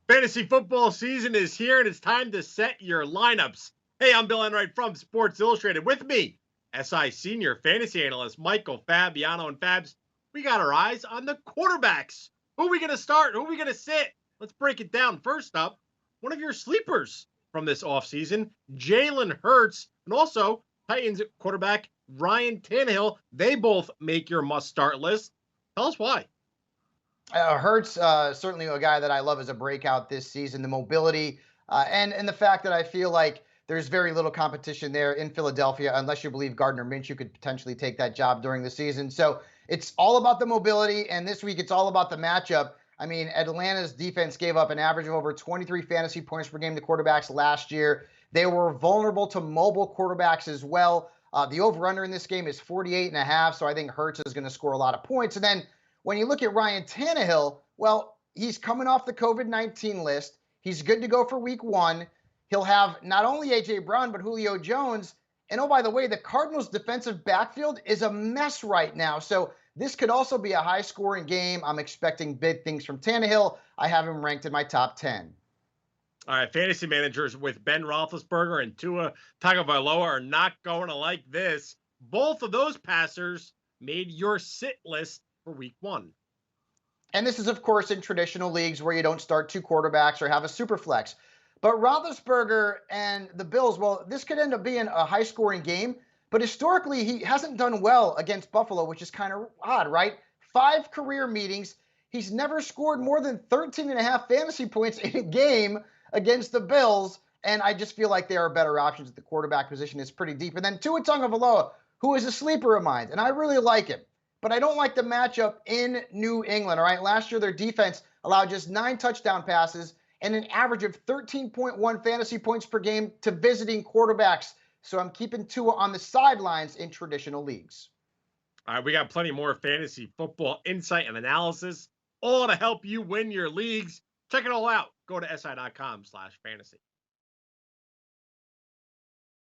Fantasy football season is here, and it's time to set your lineups. Hey, I'm Bill Enright from Sports Illustrated. With me, SI Senior Fantasy Analyst Michael Fabiano. And Fabs, we got our eyes on the quarterbacks. Who are we going to start? Who are we going to sit? Let's break it down. First up, one of your sleepers from this offseason, Jalen Hurts, and also Titans quarterback Ryan Tannehill. They both make your must-start list. Tell us why. Hurts, certainly a guy that I love as a breakout this season. The mobility and the fact that I feel like there's very little competition there in Philadelphia, unless you believe Gardner Minshew could potentially take that job during the season. So it's all about the mobility, and this week it's all about the matchup. I mean, Atlanta's defense gave up an average of over 23 fantasy points per game to quarterbacks last year. They were vulnerable to mobile quarterbacks as well. The over-under in this game is 48.5, so I think Hurts is going to score a lot of points. And then when you look at Ryan Tannehill, well, he's coming off the COVID-19 list. He's good to go for week 1. He'll have not only A.J. Brown, but Julio Jones. And oh, by the way, the Cardinals' defensive backfield is a mess right now. So this could also be a high-scoring game. I'm expecting big things from Tannehill. I have him ranked in my top 10. All right, fantasy managers with Ben Roethlisberger and Tua Tagovailoa are not going to like this. Both of those passers made your sit list for week 1. And this is, of course, in traditional leagues where you don't start 2 quarterbacks or have a super flex. But Roethlisberger and the Bills, well, this could end up being a high-scoring game. But historically, he hasn't done well against Buffalo, which is kind of odd, right? 5 career meetings. He's never scored more than 13.5 fantasy points in a game against the Bills. And I just feel like there are better options at the quarterback position. It's pretty deep. And then Tua Tagovailoa, who is a sleeper of mine, and I really like him. But I don't like the matchup in New England, all right? Last year, their defense allowed just 9 touchdown passes and an average of 13.1 fantasy points per game to visiting quarterbacks. So I'm keeping Tua on the sidelines in traditional leagues. All right, we got plenty more fantasy football insight and analysis, all to help you win your leagues. Check it all out. Go to si.com/fantasy.